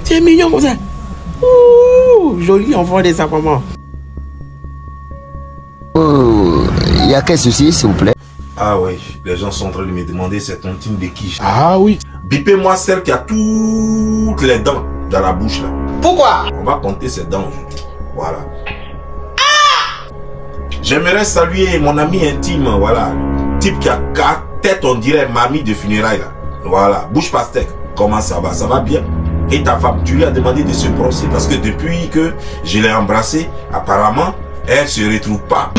Tu es mignon comme ça. Ouh, joli enfant des mamans. Il y a quel souci, s'il vous plaît? Ah oui, les gens sont en train de me demander c'est ton team de qui. Ah oui. Bipez-moi celle qui a toutes les dents dans la bouche là. Pourquoi? On va compter ses dents aujourd'hui. Voilà. J'aimerais saluer mon ami intime, voilà. Type qui a 4 têtes, on dirait mamie de funérailles là. Voilà, bouche pastèque. Comment ça va? Ça va bien? Et ta femme, tu lui as demandé de se brosser parce que depuis que je l'ai embrassée, apparemment, elle se retrouve pas.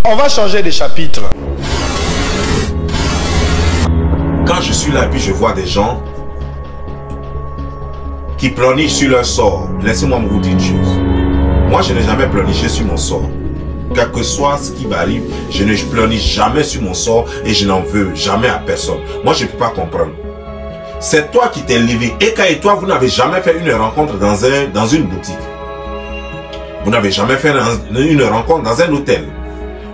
On va changer de chapitre. Quand je suis là et puis je vois des gens qui pleurnichent sur leur sort, laissez-moi vous dire une chose. Moi, je n'ai jamais pleurniché sur mon sort. Quel que soit ce qui m'arrive, je ne pleurniche jamais sur mon sort et je n'en veux jamais à personne. Moi, je ne peux pas comprendre. C'est toi qui t'es levé. Eka et toi, vous n'avez jamais fait une rencontre dans une boutique. Vous n'avez jamais fait une rencontre dans un hôtel.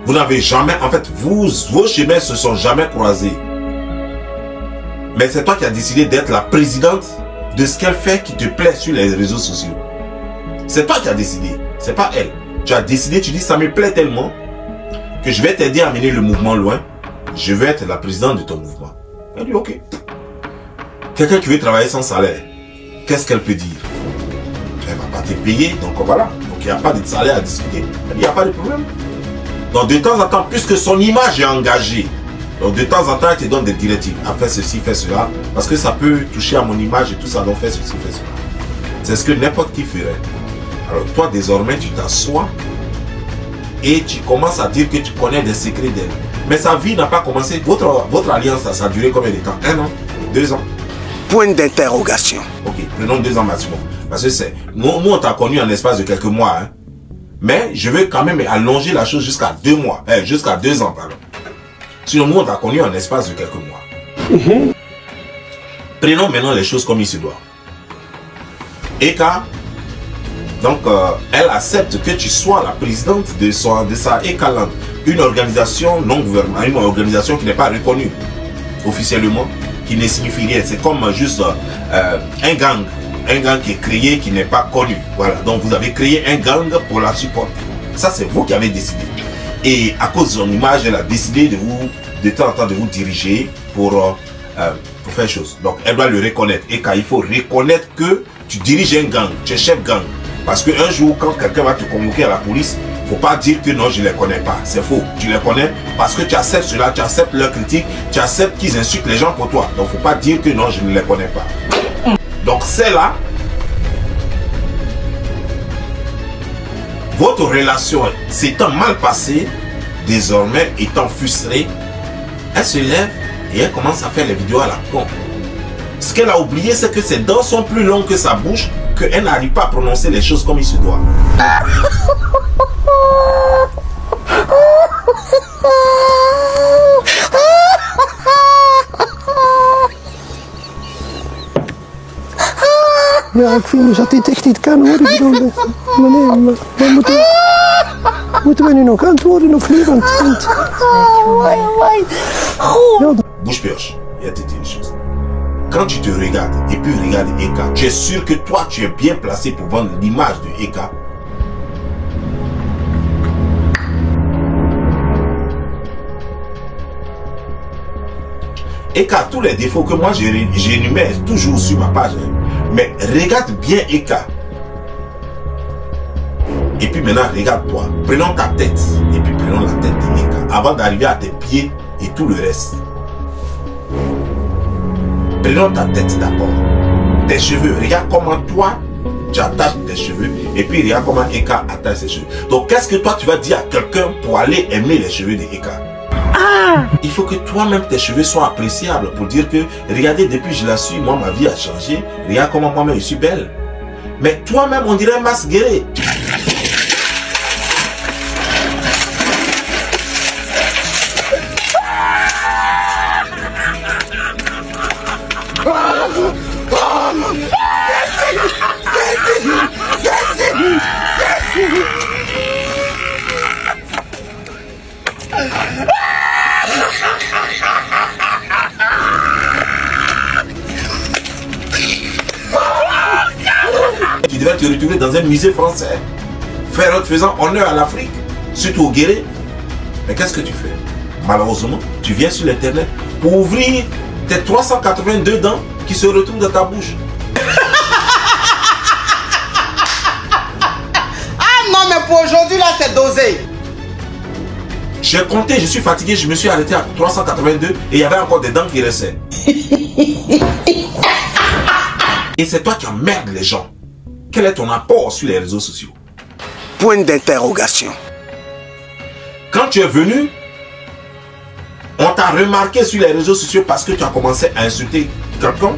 Vous n'avez jamais, en fait, vos chemins se sont jamais croisés. Mais c'est toi qui as décidé d'être la présidente de ce qu'elle fait qui te plaît sur les réseaux sociaux. C'est toi qui as décidé, c'est pas elle. Tu as décidé, tu dis ça me plaît tellement que je vais t'aider à mener le mouvement loin. Je vais être la présidente de ton mouvement. Elle dit ok. Quelqu'un qui veut travailler sans salaire, qu'est-ce qu'elle peut dire? Elle va pas te payer, donc voilà. Donc il n'y a pas de salaire à discuter. Elle dit il n'y a pas de problème. Donc de temps en temps, puisque son image est engagée, donc de temps en temps, elle te donne des directives. Ah, fais ceci, fais cela. Parce que ça peut toucher à mon image et tout ça. Donc fais ceci, fais cela. C'est ce que n'importe qui ferait. Alors toi, désormais, tu t'assois et tu commences à dire que tu connais des secrets d'elle. Mais sa vie n'a pas commencé. Votre alliance, ça a duré combien de temps? 1 an? 2 ans? Point d'interrogation. Ok, prenons 2 ans maximum. Parce que c'est... Nous, on t'a connu en l'espace de quelques mois. Hein. Mais je veux quand même allonger la chose jusqu'à 2 mois. Jusqu'à 2 ans, pardon. Sinon, nous, on t'a connu en l'espace de quelques mois. Prenons maintenant les choses comme il se doit. Eka, donc, elle accepte que tu sois la présidente de sa Eka Land, une organisation non gouvernementale, une organisation qui n'est pas reconnue officiellement, qui ne signifie rien. C'est comme juste un gang qui est créé, qui n'est pas connu. Voilà, donc vous avez créé un gang pour la supporter. Ça, c'est vous qui avez décidé. Et à cause de son image, elle a décidé de temps en temps de vous diriger pour faire chose. Donc, elle doit le reconnaître. Et quand il faut reconnaître que tu diriges un gang, tu es chef gang. Parce qu'un jour, quand quelqu'un va te convoquer à la police, il ne faut pas dire que non, je ne les connais pas. C'est faux. Tu les connais parce que tu acceptes cela, tu acceptes leurs critiques, tu acceptes qu'ils insultent les gens pour toi. Donc, il ne faut pas dire que non, je ne les connais pas. Donc, c'est là. Votre relation s'étant mal passée, désormais étant frustrée, elle se lève et elle commence à faire les vidéos à la con. Ce qu'elle a oublié, c'est que ses dents sont plus longues que sa bouche, qu'elle n'arrive pas à prononcer les choses comme il se doit. Ja, ik vind dus dat dit echt niet kan hoor. Ik bedoel, maar moeten we nu nog antwoorden of niet? Want Bouche pioche, il y a te dire une chose. Quand tu te regardes et puis regarde Eka, tu es sûr que toi tu es bien placé pour vendre l'image de Eka. Eka, tous les défauts que moi j'énumère toujours sur ma page. Mais regarde bien Eka. Et puis maintenant, regarde-toi. Prenons ta tête. Et puis prenons la tête de Eka. Avant d'arriver à tes pieds et tout le reste. Prenons ta tête d'abord. Tes cheveux. Regarde comment toi, tu attaches tes cheveux. Et puis regarde comment Eka attache ses cheveux. Donc qu'est-ce que toi, tu vas dire à quelqu'un pour aller aimer les cheveux de Eka? Il faut que toi-même tes cheveux soient appréciables pour dire que regardez, depuis que je la suis, moi ma vie a changé. Regarde comment moi-même je suis belle. Mais toi-même on dirait masse guérée. retrouver dans un musée français, faisant honneur à l'Afrique, surtout au Guéré. Mais qu'est-ce que tu fais? Malheureusement, tu viens sur l'internet pour ouvrir tes 382 dents qui se retrouvent dans ta bouche. Ah non, mais pour aujourd'hui, là, c'est dosé. J'ai compté, je suis fatigué, je me suis arrêté à 382 et il y avait encore des dents qui restaient. Et c'est toi qui emmerdes les gens. Quel est ton apport sur les réseaux sociaux? Point d'interrogation. Quand tu es venu, on t'a remarqué sur les réseaux sociaux parce que tu as commencé à insulter quelqu'un,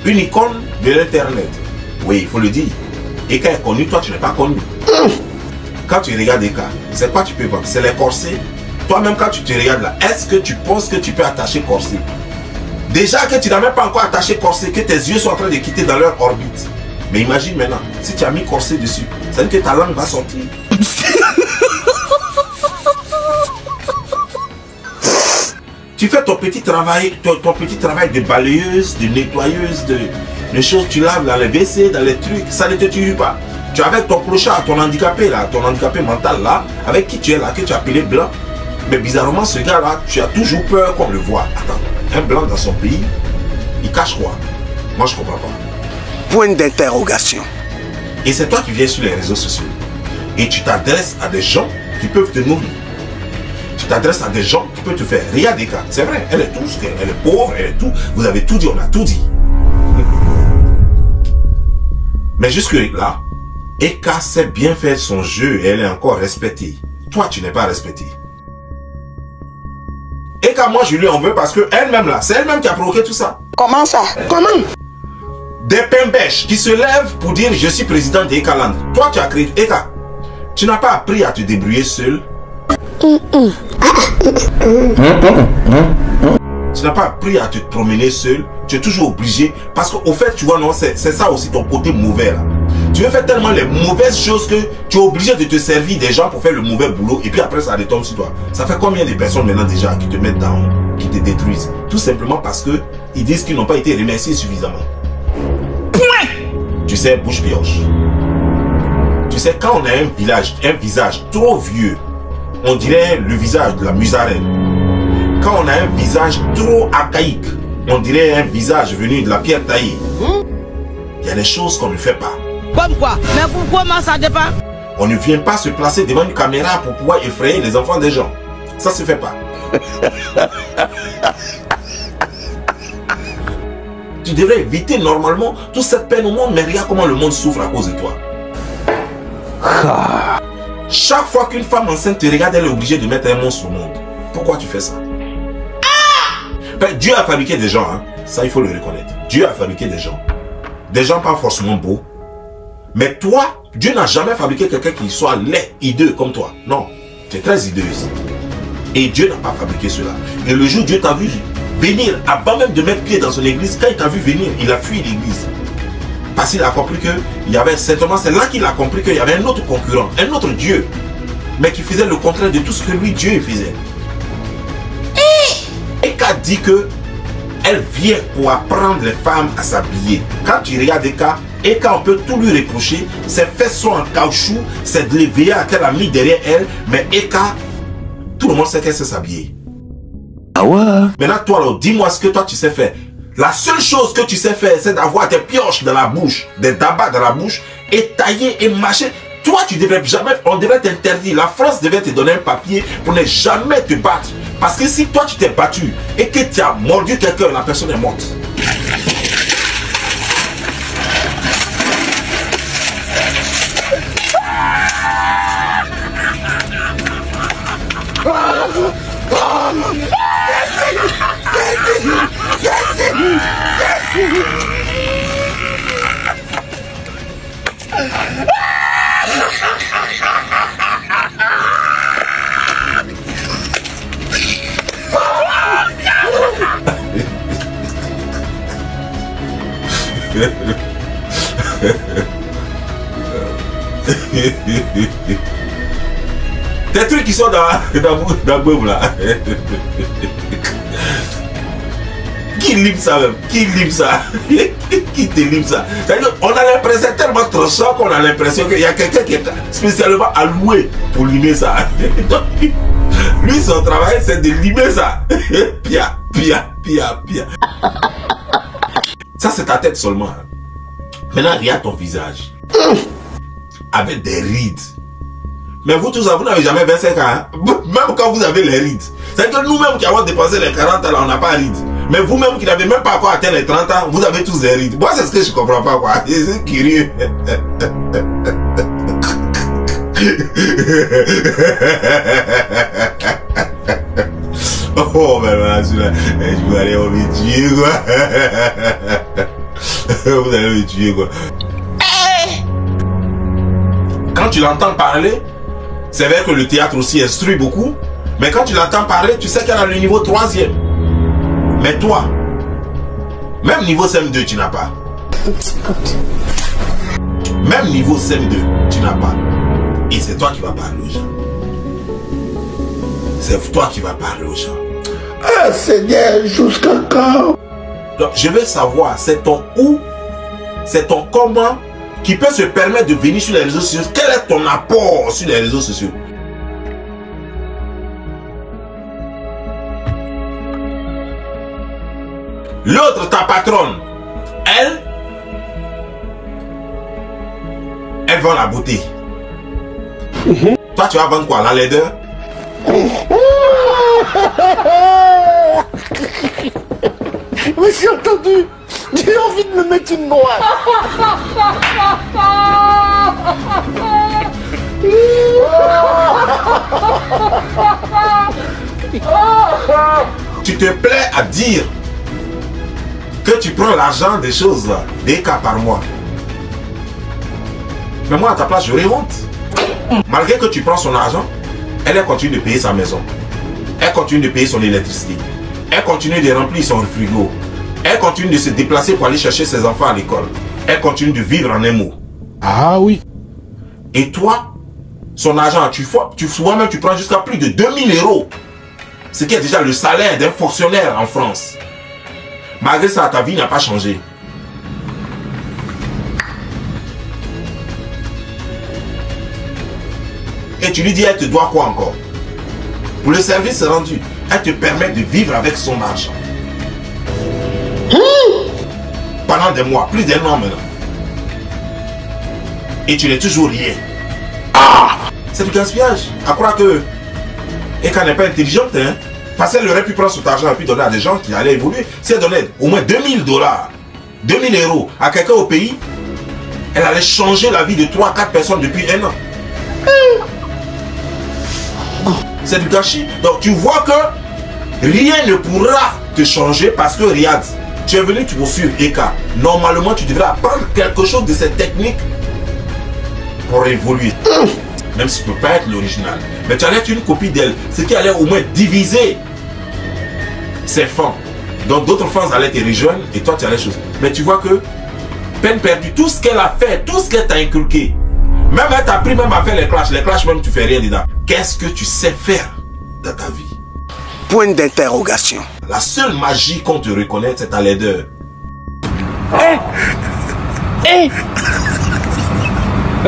une icône de l'internet. Oui, il faut le dire. Eka est connu, toi tu n'es pas connu. Quand tu regardes Eka, c'est quoi tu peux voir? C'est les corsets. Toi-même quand tu te regardes là, est-ce que tu penses que tu peux attacher corset? Déjà que tu n'as même pas encore attaché corset, que tes yeux sont en train de quitter dans leur orbite. Mais imagine maintenant, si tu as mis corset dessus, ça veut dire que ta langue va sortir. Tu fais ton petit travail de balayeuse, de nettoyeuse, de choses, tu laves dans les WC, dans les trucs, ça ne te tue pas. Tu es avec ton clochard, ton handicapé là, ton handicapé mental là, avec qui tu es là, que tu as appelé blanc. Mais bizarrement, ce gars là, tu as toujours peur qu'on le voit. Attends, un blanc dans son pays, il cache quoi? Moi je comprends pas. Point d'interrogation. Et c'est toi qui viens sur les réseaux sociaux. Et tu t'adresses à des gens qui peuvent te nourrir. Tu t'adresses à des gens qui peuvent te faire. Regarde Eka, c'est vrai, elle est tout, elle est pauvre, elle est tout. Vous avez tout dit, on a tout dit. Mais jusque là, Eka sait bien faire son jeu et elle est encore respectée. Toi, tu n'es pas respecté. Eka, moi je lui en veux parce que elle-même là, c'est elle-même qui a provoqué tout ça. Comment ça? Comment? Des pimbèches qui se lèvent pour dire je suis président d'Eka Land. Toi, tu as créé Eka. Tu n'as pas appris à te débrouiller seul. Tu n'as pas appris à te promener seul. Tu es toujours obligé. Parce qu'au fait, tu vois, non, c'est ça aussi ton côté mauvais là. Tu veux faire tellement les mauvaises choses que tu es obligé de te servir des gens pour faire le mauvais boulot. Et puis après, ça retombe sur toi. Ça fait combien de personnes maintenant déjà qui te mettent down, qui te détruisent? Tout simplement parce que ils disent qu'ils n'ont pas été remerciés suffisamment. Point. Tu sais, bouche pioche. Tu sais, quand on a un visage trop vieux, on dirait le visage de la musarène. Quand on a un visage trop archaïque, on dirait un visage venu de la pierre taillée. Il y a des choses qu'on ne fait pas. Comme quoi? Mais comment ça dépend? On ne vient pas se placer devant une caméra pour pouvoir effrayer les enfants des gens. Ça se fait pas. Tu devrais éviter normalement toute cette peine au monde, mais regarde comment le monde souffre à cause de toi. Chaque fois qu'une femme enceinte te regarde, elle est obligée de mettre un monstre au monde. Pourquoi tu fais ça? Ben, Dieu a fabriqué des gens, hein. Ça il faut le reconnaître. Dieu a fabriqué des gens. Des gens pas forcément beaux. Mais toi, Dieu n'a jamais fabriqué quelqu'un qui soit laid, hideux comme toi. Non, tu es très hideuse. Et Dieu n'a pas fabriqué cela. Et le jour où Dieu t'a vu venir, avant même de mettre pied dans son église, quand il t'a vu venir, il a fui l'église. Parce qu'il a compris qu'il y avait certainement, c'est là qu'il a compris qu'il y avait un autre concurrent, un autre Dieu, mais qui faisait le contraire de tout ce que lui, Dieu, faisait. Et qu'a dit que elle vient pour apprendre les femmes à s'habiller. Quand tu regardes Eka, Eka, on peut tout lui reprocher. Ses fesses sont en caoutchouc, c'est de l'EVA qu'elle a mis derrière elle, mais Eka, tout le monde sait qu'elle sait s'habiller. Ah ouais? Maintenant, toi, alors, dis-moi ce que toi tu sais faire. La seule chose que tu sais faire, c'est d'avoir des pioches dans la bouche, des dabas dans la bouche, et tailler et mâcher. Toi, tu devrais jamais, on devrait t'interdire. La France devait te donner un papier pour ne jamais te battre. Parce que si toi tu t'es battu et que tu as mordu quelqu'un, la personne est morte. Des trucs qui sont dans la boue là. Qui livre ça même? Qui livre ça? Qui te livre ça? On a l'impression tellement tranchant qu'on a l'impression qu'il y a quelqu'un qui est spécialement alloué pour limer ça. Lui, son travail, c'est de limer ça. Pia, pia, pia, pia. Ça, c'est ta tête seulement. Maintenant, regarde ton visage. Avec des rides. Mais vous tous, vous n'avez jamais 25 ans. Hein? Même quand vous avez les rides. C'est que nous-mêmes qui avons dépensé les 40 ans, là, on n'a pas rides. Mais vous-même qui n'avez même pas encore atteint les 30 ans, vous avez tous des rides. Moi, c'est ce que je comprends pas, quoi. C'est curieux. Oh, mais là, je vais aller me tuer, quoi. Vous allez me tuer, quoi. Quand tu l'entends parler, c'est vrai que le théâtre aussi instruit beaucoup. Mais quand tu l'entends parler, tu sais qu'elle a le niveau 3e. Mais toi, même niveau CM2, tu n'as pas. Même niveau CM2, tu n'as pas. Et c'est toi qui vas parler aux gens. C'est toi qui vas parler aux gens. Ah Seigneur, jusqu'à quand? Donc je veux savoir, c'est ton où, c'est ton comment qui peut se permettre de venir sur les réseaux sociaux. Quel est ton apport sur les réseaux sociaux? L'autre, ta patronne, elle vend la beauté. Toi, tu vas vendre quoi? La laideur? Mais j'ai entendu. J'ai envie de me mettre une noix. Tu te plais à dire que tu prends l'argent des choses, des cas par mois. Mais moi, à ta place, j'aurais honte. Malgré que tu prends son argent, elle continue de payer sa maison. Elle continue de payer son électricité. Elle continue de remplir son frigo. Elle continue de se déplacer pour aller chercher ses enfants à l'école. Elle continue de vivre en un mot. Ah oui. Et toi, son argent, tu même tu prends jusqu'à plus de 2000 €. Ce qui est déjà le salaire d'un fonctionnaire en France. Malgré ça, ta vie n'a pas changé. Et tu lui dis, elle te doit quoi encore? Pour le service rendu, elle te permet de vivre avec son argent. Pendant des mois, plus d'un an maintenant. Et tu n'es toujours rien. C'est du gaspillage. À croire que Eka n'est pas intelligente, hein? Parce qu'elle aurait pu prendre cet argent et puis donner à des gens qui allaient évoluer. Si elle donnait au moins 2000 $, 2000 € à quelqu'un au pays, elle allait changer la vie de 3-4 personnes depuis un an. C'est du gâchis. Donc tu vois que rien ne pourra te changer parce que regarde, tu es venu pour suivre Eka. Normalement, tu devrais apprendre quelque chose de cette technique pour évoluer. Même si tu ne peux pas être l'original. Mais tu allais être une copie d'elle. Ce qui allait au moins diviser ses fans. Donc d'autres fans allaient te rejoindre et toi tu allais choisir. Mais tu vois que, peine perdue, tout ce qu'elle a fait, tout ce qu'elle t'a inculqué, même elle t'a appris même à faire les clashs même tu fais rien dedans. Qu'est-ce que tu sais faire dans ta vie? Point d'interrogation. La seule magie qu'on te reconnaît, c'est ta laideur.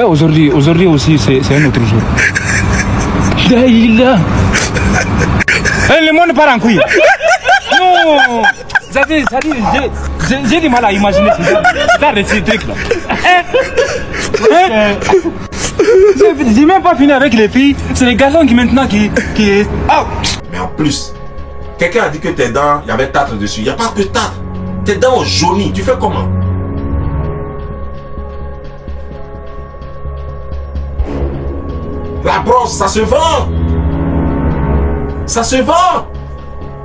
Aujourd'hui aussi, c'est un autre jour. Le monde part en couille. Non, j'ai du mal à imaginer ces trucs-là. J'ai même pas fini avec les filles. C'est les garçons qui maintenant qui... Mais en plus, quelqu'un a dit que tes dents, il y avait tartre dessus. Il n'y a pas que tartre. Tes dents ont jauni. Tu fais comment? La brosse, ça se vend. Ça se vend.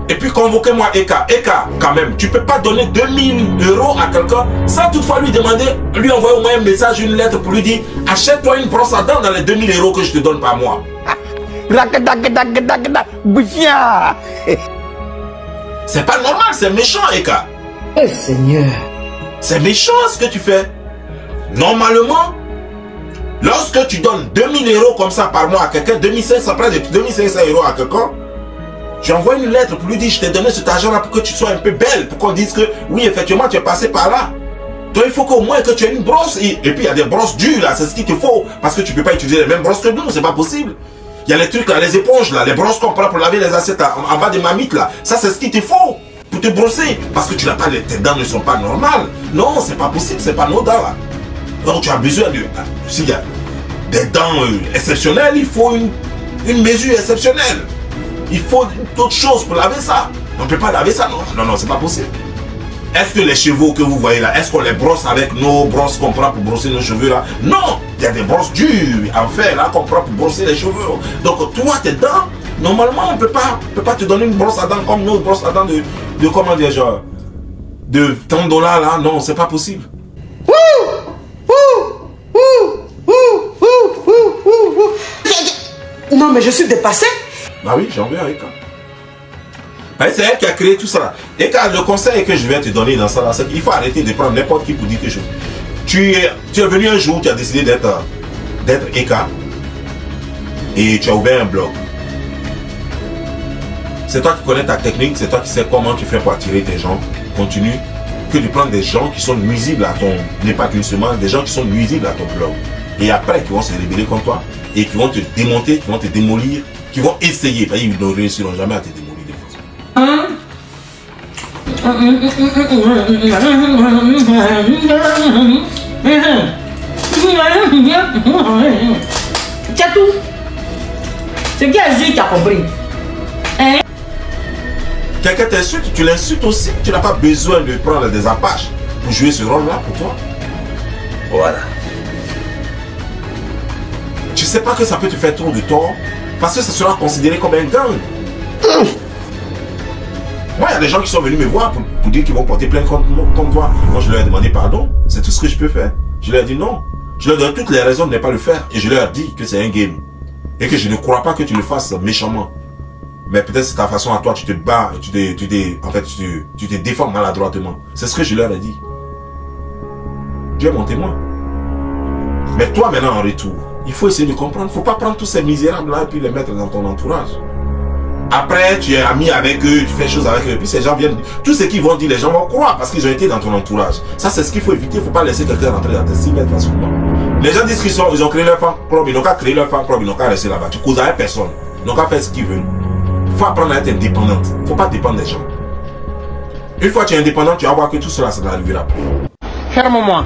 Et puis convoquez-moi Eka. Eka, quand même, tu peux pas donner 2000 € à quelqu'un sans toutefois lui demander, lui envoyer au moins un message, une lettre pour lui dire achète-toi une brosse à dents dans les 2000 € que je te donne par mois. C'est pas normal, c'est méchant, Eka. Eh Seigneur. C'est méchant ce que tu fais. Normalement, lorsque tu donnes 2000 € comme ça par mois à quelqu'un, 2500, près de 2500 € à quelqu'un, Tu envoies une lettre pour lui dire, je t'ai donné cet argent-là pour que tu sois un peu belle, pour qu'on dise que, oui, effectivement, tu es passé par là. Donc, il faut qu'au moins que tu aies une brosse. Et puis, il y a des brosses dures, là, c'est ce qu'il te faut. Parce que tu ne peux pas utiliser les mêmes brosses que nous, c'est pas possible. Il y a les trucs, là, les éponges, là, les brosses qu'on prend pour laver les assiettes en bas des mamites, là. Ça, c'est ce qu'il te faut pour te brosser. Parce que tu n'as pas, tes dents ne sont pas normales. Non, c'est pas possible, c'est pas nos dents, là. Donc, tu as besoin de... S'il y a des dents exceptionnelles, il faut une mesure exceptionnelle. Il faut d'autres choses pour laver ça. On ne peut pas laver ça, non. Non, non, c'est pas possible. Est-ce que les cheveux que vous voyez là, est-ce qu'on les brosse avec nos brosses qu'on prend pour brosser nos cheveux là? Non. Il y a des brosses dures en fer là qu'on prend pour brosser les cheveux. Donc toi, tes dents, normalement, on ne peut pas te donner une brosse à dents comme nos brosses à dents de comment dire, genre, de tant de dollars là. Non, c'est pas possible. Non, mais je suis dépassé. Bah oui, j'en viens avec Eka. C'est elle qui a créé tout ça. Eka, le conseil que je vais te donner dans ça, c'est qu'il faut arrêter de prendre n'importe qui pour dire quelque chose. Tu es venu un jour, tu as décidé d'être Eka et tu as ouvert un blog. C'est toi qui connais ta technique, c'est toi qui sais comment tu fais pour attirer tes gens. Continue que de prendre des gens qui sont nuisibles à ton épanouissement, des gens qui sont nuisibles à ton blog. Et après, qui vont se révéler contre toi et qui vont te démonter, qui vont te démolir, qui vont essayer. Ils ne réussiront jamais à te démolir de façon. C'est tout. Ce qui a dit, tu as compris. Hein? Quelqu'un t'insulte, tu l'insultes aussi. Tu n'as pas besoin de prendre des apaches pour jouer ce rôle-là pour toi. Voilà. Tu sais pas que ça peut te faire trop de tort parce que ça sera considéré comme un gang. Moi, il y a des gens qui sont venus me voir pour dire qu'ils vont porter plainte contre toi. Moi, je leur ai demandé pardon. C'est tout ce que je peux faire. Je leur ai dit non. Je leur donne toutes les raisons de ne pas le faire. Et je leur ai dit que c'est un game. Et que je ne crois pas que tu le fasses méchamment. Mais peut-être c'est ta façon à toi, tu te bats, tu te défends maladroitement. C'est ce que je leur ai dit. Dieu est mon témoin. Mais toi, maintenant, en retour, il faut essayer de comprendre. Il ne faut pas prendre tous ces misérables-là et puis les mettre dans ton entourage. Après, tu es ami avec eux, tu fais choses avec eux. Et puis ces gens viennent... Tout ce qu'ils vont dire, les gens vont croire parce qu'ils ont été dans ton entourage. Ça, c'est ce qu'il faut éviter. Il ne faut pas laisser quelqu'un rentrer dans tes 6 mètres facilement. Les gens disent qu'ils ont créé leur fan club. Ils n'ont qu'à créer leur fan club. Ils n'ont qu'à rester là-bas. Tu causes avec personne. Ils n'ont qu'à faire ce qu'ils veulent. Il faut apprendre à être indépendante. Il ne faut pas dépendre des gens. Une fois que tu es indépendant, tu vas voir que tout cela, ça n'arrivera pas. Ferme-moi.